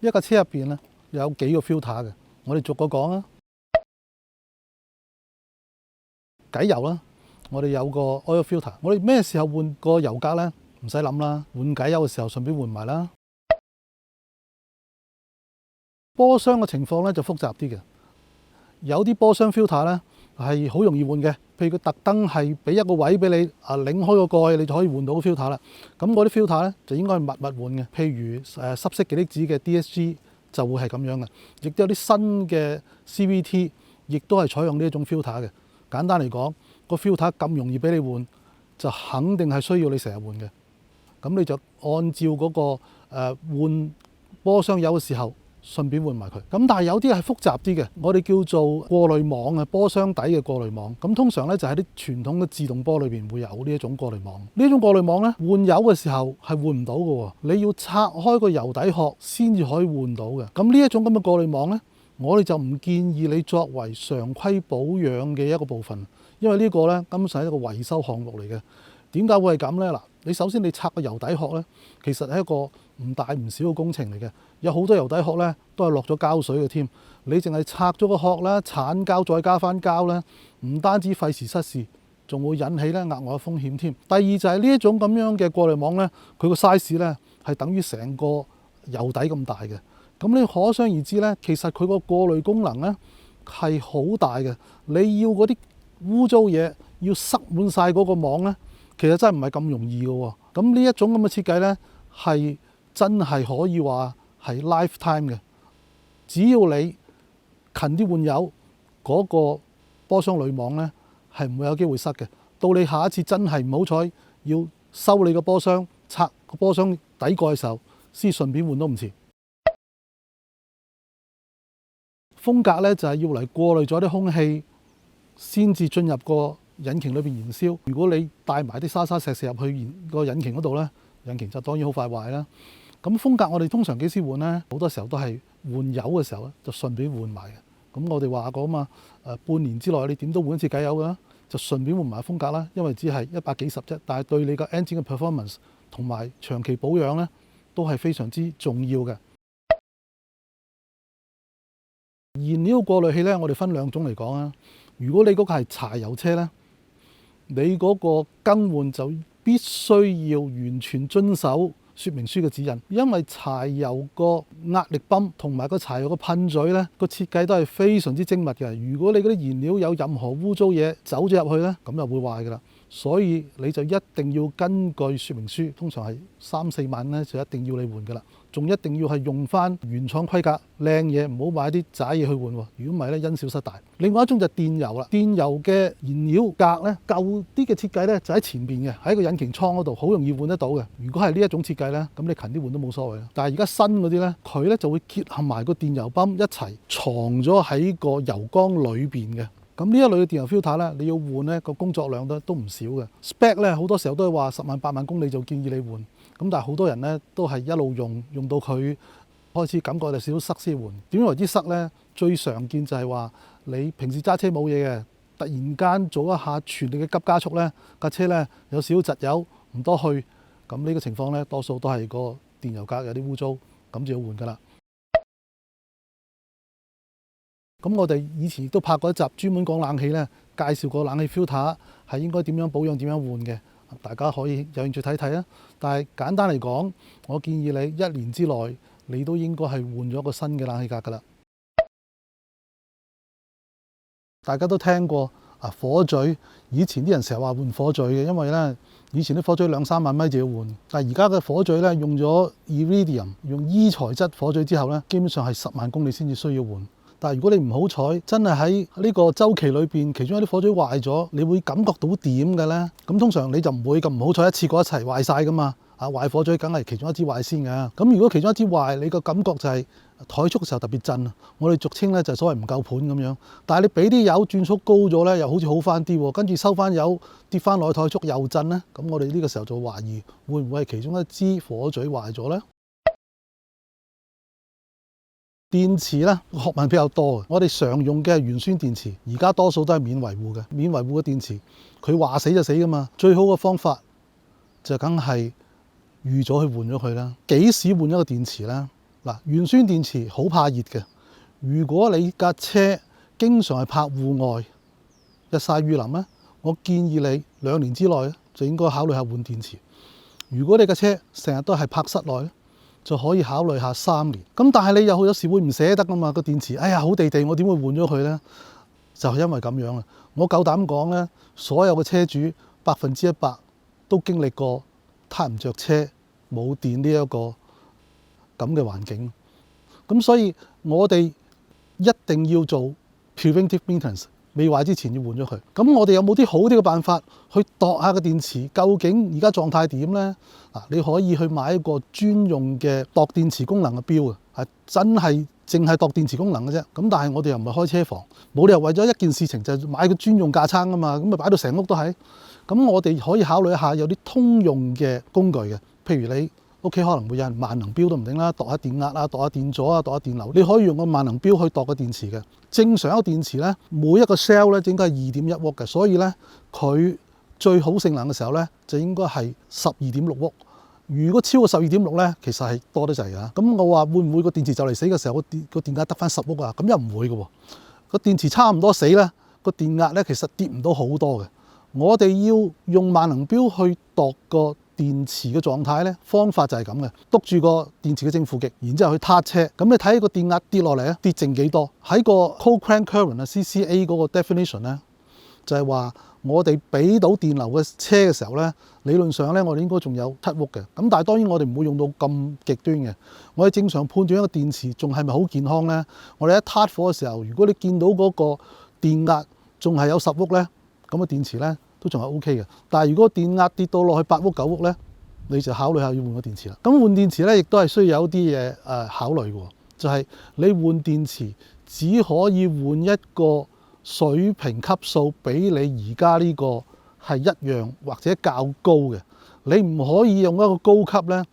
一架車入邊咧有幾個 filter 嘅，我哋逐個講啊。偈油啦，我哋有個 oil filter， 我哋咩時候換個油格咧？唔使諗啦，換偈油嘅時候順便換埋啦。波箱嘅情況咧就複雜啲嘅，有啲波箱 filter 咧係好容易換嘅，譬如佢特登係俾一個位俾你擰開個蓋，你就可以換到個 filter 啦。咁嗰啲 filter 咧就應該係密換嘅，譬如濕式嘅離子嘅 DSG 就會係咁樣嘅，亦都有啲新嘅 CVT， 亦都係採用呢一種 filter 嘅。簡單嚟講，個 filter 咁容易俾你換，就肯定係需要你成日換嘅。咁你就按照嗰個換波箱油嘅時候，順便換埋佢。咁但係有啲係複雜啲嘅，我哋叫做過濾網啊，波箱底嘅過濾網。咁通常咧就喺啲傳統嘅自動波裏邊會有呢一種過濾網。呢種過濾網咧換油嘅時候係換唔到嘅喎，你要拆開個油底殼先至可以換到嘅。咁呢一種咁嘅過濾網咧，我哋就唔建議你作為常規保養嘅一個部分，因為呢個咧根本上係一個維修項目嚟嘅。點解會係咁呢？嗱，你首先你拆個油底殼咧，其實係一個唔大唔小嘅工程嚟嘅。有好多油底殼咧都係落咗膠水嘅添。你淨係拆咗個殼啦，鏟膠再加翻膠咧，唔單止費時失事，仲會引起咧額外嘅風險添。第二就係呢一種咁樣嘅過濾網咧，佢個 size 咧係等於成個油底咁大嘅。咁你可想而知咧，其實佢個過濾功能咧係好大嘅。你要嗰啲污糟嘢要塞滿晒嗰個網咧，其實真係唔係咁容易嘅喎。咁呢一種咁嘅設計咧，係真係可以話係 lifetime 嘅。只要你勤啲換油，嗰個波箱濾網咧係唔會有機會塞嘅。到你下一次真係唔好彩要修你個波箱、拆個波箱底蓋嘅時候，先順便換都唔遲。風格咧就係要嚟過濾咗啲空氣，先至進入個引擎裏邊燃燒。如果你帶埋啲沙沙石石入去個引擎嗰度咧，引擎就當然好快壞啦。咁風格我哋通常幾時換咧？好多時候都係換油嘅時候咧，就順便換埋嘅。咁我哋話過啊嘛，半年之內你點都換一次偈油㗎，就順便換埋風格啦。因為只係100幾十啫，但係對你個 engine 嘅 performance 同埋長期保養咧，都係非常之重要嘅。燃料過濾器咧，我哋分兩種嚟講啊。如果你嗰個係柴油車咧，你嗰個更換就必須要完全遵守說明書嘅指引，因為柴油個壓力泵同埋個柴油個噴嘴咧個設計都係非常之精密嘅。如果你嗰啲燃料有任何污糟嘢走咗入去咧，咁就會壞㗎啦。所以你就一定要根據說明書，通常係3、4萬咧就一定要你換㗎啦。仲一定要係用翻原廠規格靚嘢，唔好買啲渣嘢去換喎。如果唔係咧，因小失大。另外一種就係電油啦，電油嘅燃料格咧舊啲嘅設計咧就喺前邊嘅，喺個引擎倉嗰度好容易換得到嘅。如果係呢一種設計咧，咁你勤啲換都冇所謂啦。但係而家新嗰啲咧，佢咧就會結合埋個電油泵一齊藏咗喺個油缸裏邊嘅。咁呢一類嘅電油 filter 咧，你要換咧個工作量都唔少嘅。spec 咧好多時候都係話10萬8萬公里就建議你換。咁但係好多人咧都係一路用到佢開始感覺有少少塞先換。點樣為之塞咧？最常見就係話你平時揸車冇嘢嘅，突然間做一下全力嘅急加速咧，架車咧有少少窒油唔多去，咁呢個情況咧多數都係個電油格有啲污糟，咁就要換㗎啦。咁我哋以前亦都拍過一集專門講冷氣咧，介紹個冷氣 filter 係應該點樣保養、點樣換嘅。大家可以有興趣睇睇啊！但係簡單嚟講，我建議你1年之內你都應該係換咗個新嘅冷氣格㗎啦。大家都聽過火嘴，以前啲人成日話換火嘴嘅，因為咧以前啲火嘴2、3萬米就要換，但係而家嘅火嘴咧用咗 Iridium 用 E 材質火嘴之後咧，基本上係10萬公里先至需要換。但係如果你唔好彩，真係喺呢個週期裏邊，其中一啲火嘴壞咗，你會感覺到點嘅咧？咁通常你就唔會咁唔好彩一次過一齊壞晒噶嘛。壞火嘴梗係其中一支壞先㗎。咁如果其中一支壞，你個感覺就係怠速嘅時候特別震，我哋俗稱咧就係所謂唔夠盤咁樣。但係你俾啲油轉速高咗咧，又好似好翻啲喎，跟住收翻油跌翻落去怠速又震咧，咁我哋呢個時候就懷疑會唔會係其中一支火嘴壞咗咧？電池咧學問比較多嘅，我哋常用嘅係鉛酸電池，而家多數都係免維護嘅。免維護嘅電池，佢話死就死噶嘛。最好嘅方法就梗係預咗去換咗佢啦。幾時換一個電池咧？嗱，鉛酸電池好怕熱嘅。如果你架車經常係泊戶外，日曬雨淋咧，我建議你2年之內就應該考慮下換電池。如果你架車成日都係泊室內，就可以考慮下3年。咁但係你有時會唔捨得噶嘛，個電池，哎呀好地地，我點會換咗佢呢？就係因為咁樣啊！我夠膽講呢，所有嘅車主100%都經歷過撻唔着車、冇電呢一個咁嘅環境。咁所以我哋一定要做 preventive maintenance， 未壞之前要換咗佢。咁我哋有冇啲好啲嘅辦法去度下個電池究竟而家狀態點呢？嗱，你可以去買一個專用嘅度電池功能嘅錶啊，係真係淨係度電池功能嘅啫。咁但係我哋又唔係開車房，冇理由為咗一件事情就買個專用架撐啊嘛。咁咪擺到成屋都係。咁我哋可以考慮一下有啲通用嘅工具嘅，譬如你屋企可能會有人萬能錶都唔定啦，度下電壓啊，度下電阻啊，度下電流。你可以用個萬能錶去度個電池嘅。正常一個電池咧，每一個 cell 咧應該係2.1伏嘅，所以咧佢最好性能嘅時候咧就應該係12.6伏。如果超過12.6咧，其實係多得滯㗎。咁我話會唔會個電池就嚟死嘅時候，個電壓得翻10伏啊？咁又唔會嘅喎。個電池差唔多死咧，個電壓咧其實跌唔到好多嘅。我哋要用萬能錶去度個電池嘅狀態咧，方法就係咁嘅，督住個電池嘅正負極，然之後去撻車。咁你睇個電壓跌落嚟咧，跌剩幾多？喺個 Cold Crank Current 啊 （CCA） 嗰個 definition 咧，就係話我哋俾到電流嘅車嘅時候咧，理論上咧我哋應該仲有7伏嘅。咁但係當然我哋唔會用到咁極端嘅。我哋正常判斷一個電池仲係咪好健康咧？我哋一撻火嘅時候，如果你見到嗰個電壓仲係有10伏咧，咁個電池咧都仲係 OK 嘅。但係如果電壓跌到落去8伏、9伏咧，你就考慮下要換個電池啦。咁換電池咧，亦都係需要有啲嘢考慮嘅，就係你換電池只可以換一個水平級數比你而家呢個係一樣或者較高嘅。你唔可以用一個高級咧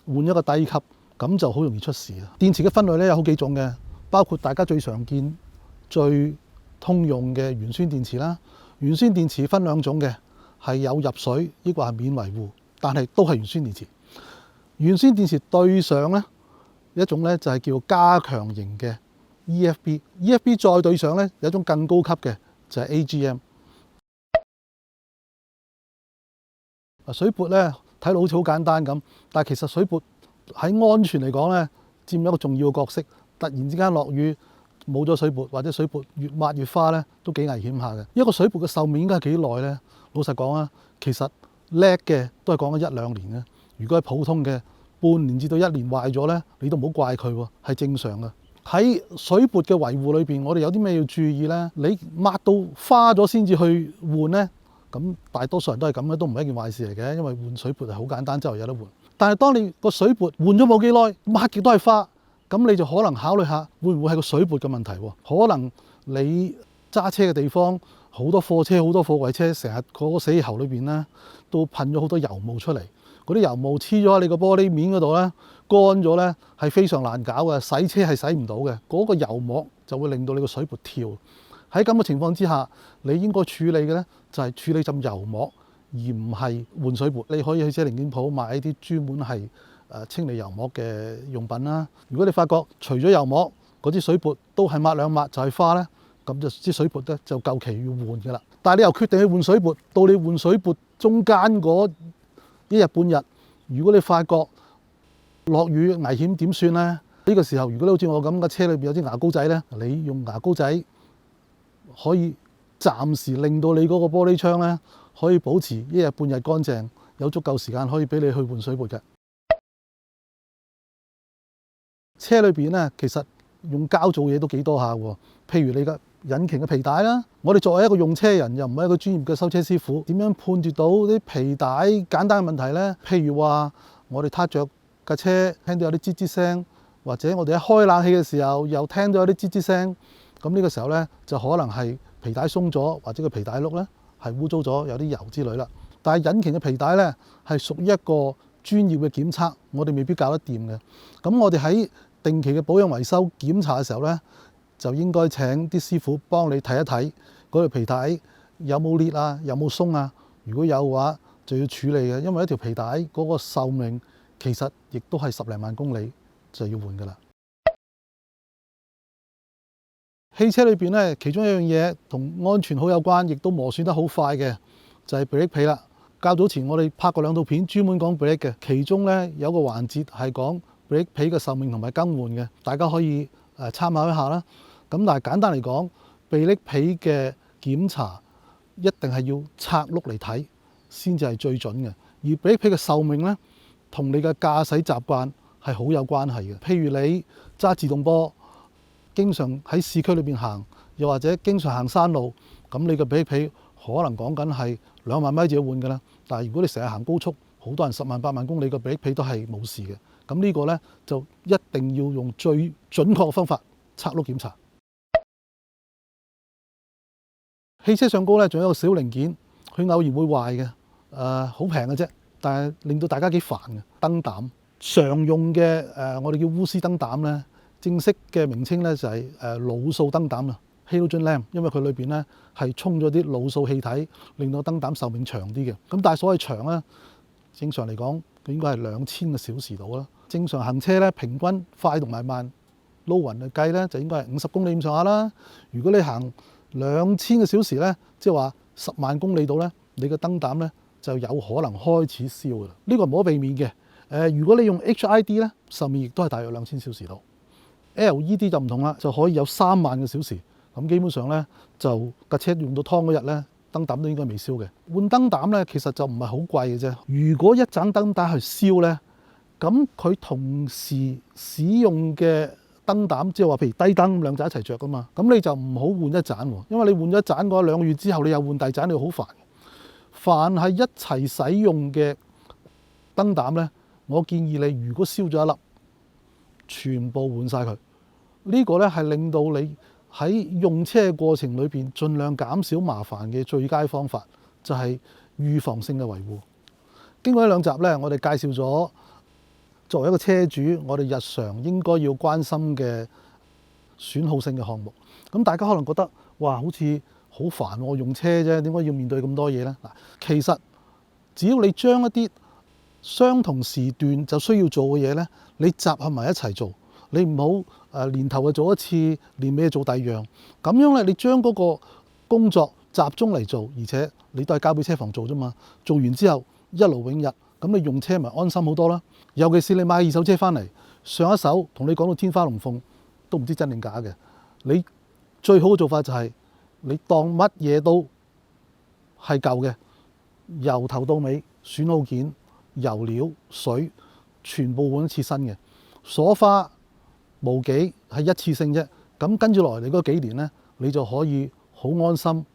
換一個低級，咁就好容易出事啊。電池嘅分類咧有好幾種嘅，包括大家最常見、最通用嘅鉛酸電池啦。鉛酸電池分2種嘅，係有入水，呢個係免維護，但係都係鉛酸電池。鉛酸電池對上咧一種咧就係叫加強型嘅 EFB，EFB 再對上咧有一種更高級嘅就係 AGM。水撥咧睇到好似好簡單咁，但係其實水撥喺安全嚟講咧佔一個重要嘅角色。突然之間落雨，冇咗水撥或者水撥越抹越花咧，都幾危險下嘅。一個水撥嘅壽命應該係幾耐咧？老實講啊，其實叻嘅都係講緊1、2年嘅。如果係普通嘅半年至到1年壞咗咧，你都唔好怪佢喎，係正常嘅。喺水撥嘅維護裏邊，我哋有啲咩要注意咧？你抹到花咗先至去換咧，咁大多數人都係咁嘅，都唔係一件壞事嚟嘅，因為換水撥係好簡單，周圍有得換。但係當你個水撥換咗冇幾耐，抹極都係花。咁你就可能考慮下，會唔會係個水撥嘅問題喎？可能你揸車嘅地方好多貨車、好多貨櫃車，成日嗰個死氣喉裏邊咧，都噴咗好多油霧出嚟。嗰啲油霧黐咗喺你個玻璃面嗰度咧，乾咗咧係非常難搞嘅，洗車係洗唔到嘅。嗰個油膜就會令到你個水撥跳。喺咁嘅情況之下，你應該處理嘅咧就係處理浸油膜，而唔係換水撥。你可以去車零件鋪買啲專門係清理油膜嘅用品啦。如果你發覺除咗油膜嗰啲水撥都係抹2抹就係花咧，咁就啲水撥咧就夠期要換㗎啦。但係你又決定去換水撥，到你換水撥中間嗰1日半日，如果你發覺落雨危險點算咧？呢個時候如果你好似我咁嘅車裏邊有啲牙膏仔咧，你用牙膏仔可以暫時令到你嗰個玻璃窗咧可以保持1日半日乾淨，有足夠時間可以俾你去換水撥嘅。車裏邊咧，其實用膠做嘢都幾多下喎。譬如你嘅引擎嘅皮帶啦，我哋作為一個用車人，又唔係一個專業嘅修車師傅，點樣判斷到啲皮帶簡單嘅問題呢？譬如話，我哋撻着架車，聽到有啲吱吱聲，或者我哋一開冷氣嘅時候，又聽到有啲吱吱聲，咁呢個時候呢，就可能係皮帶鬆咗，或者個皮帶碌呢係污糟咗，有啲油之類啦。但係引擎嘅皮帶呢，係屬於一個專業嘅檢測，我哋未必搞得掂嘅。咁我哋喺定期嘅保養維修檢查嘅時候呢，就應該請啲師傅幫你睇一睇嗰條皮帶有冇裂啊，有冇鬆啊。如果有嘅話，就要處理嘅，因為一條皮帶嗰個壽命其實亦都係10零萬公里就要換㗎啦。汽車裏邊咧，其中一樣嘢同安全好有關，亦都磨損得好快嘅，就係 brake 皮啦。較早前我哋拍過2套片，專門講 brake 嘅，其中咧有個環節係講 brake 皮嘅壽命同埋更換嘅，大家可以參考一下啦。咁但係簡單嚟講，brake 皮嘅檢查一定係要拆碌嚟睇先至係最準嘅。而 brake 皮嘅壽命咧，同你嘅駕駛習慣係好有關係嘅。譬如你揸自動波，經常喺市區裏邊行，又或者經常行山路，咁你嘅 brake 皮可能講緊係2萬米就要換㗎啦。但係如果你成日行高速，好多人10萬8萬公里個 brake 皮都係冇事嘅。咁呢個呢，就一定要用最準確嘅方法拆碌檢查。汽車上高呢，仲有一個小零件，佢偶然會壞嘅，好平嘅啫，但係令到大家幾煩嘅燈膽。常用嘅我哋叫鎢絲燈膽呢，正式嘅名稱呢就係鹵素燈膽啦 ，halogen lamp， 因為佢裏邊呢係充咗啲鹵素氣體，令到燈膽壽命長啲嘅。咁但係所謂長呢，正常嚟講，佢應該係2000個小時到啦。正常行車呢，平均快同埋慢撈勻嚟計呢，就應該係50公里咁上下啦。如果你行2000個小時呢，即係話10萬公里到呢，你嘅燈膽呢就有可能開始燒㗎啦。呢個唔可避免嘅。如果你用 HID 呢，壽命亦都係大約2000小時到。LED 就唔同啦，就可以有3萬個小時。咁基本上呢，就架車用到湯嗰日呢，燈膽都應該未燒嘅。換燈膽呢，其實就唔係好貴嘅啫。如果一盞燈膽去燒呢，咁佢同時使用嘅燈膽，即係話譬如低燈兩盞一齊着噶嘛，咁你就唔好換一盞喎，因為你換咗一盞嘅話，2個月之後你又換第二盞，你好煩。凡係一齊使用嘅燈膽呢，我建議你如果燒咗一粒，全部換晒佢。呢個呢係令到你喺用車嘅過程裏邊，盡量減少麻煩嘅最佳方法，就係預防性嘅維護。經過呢2集呢，我哋介紹咗作為一個車主，我哋日常應該要關心嘅損耗性嘅項目。咁大家可能覺得，哇，好似好煩喎，我用車啫，點解要面對咁多嘢呢？嗱，其實只要你將一啲相同時段就需要做嘅嘢呢，你集合埋一齊做，你唔好年頭就做一次，年尾就做第二樣。咁樣呢，你將嗰個工作集中嚟做，而且你都係交俾車房做啫嘛。做完之後一勞永逸，咁你用車咪安心好多啦。尤其是你買二手車翻嚟，上一手同你講到天花龍鳳，都唔知真定假嘅。你最好嘅做法就係你當乜嘢都係舊嘅，由頭到尾損耗件、油料、水全部換一次新嘅。鎖花無幾係一次性啫，咁跟住落嚟你嗰幾年呢，你就可以好安心、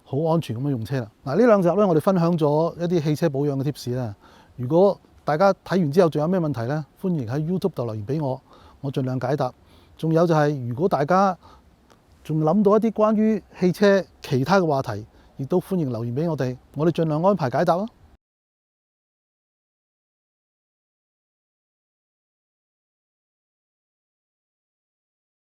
好安全咁樣用車啦。嗱，呢2集呢，我哋分享咗一啲汽車保養嘅 tips 啦。如果大家睇完之後仲有咩問題呢？歡迎喺 YouTube 度留言俾我，我盡量解答。仲有就係，如果大家仲諗到一啲關於汽車其他嘅話題，亦都歡迎留言俾我哋，我哋盡量安排解答啦。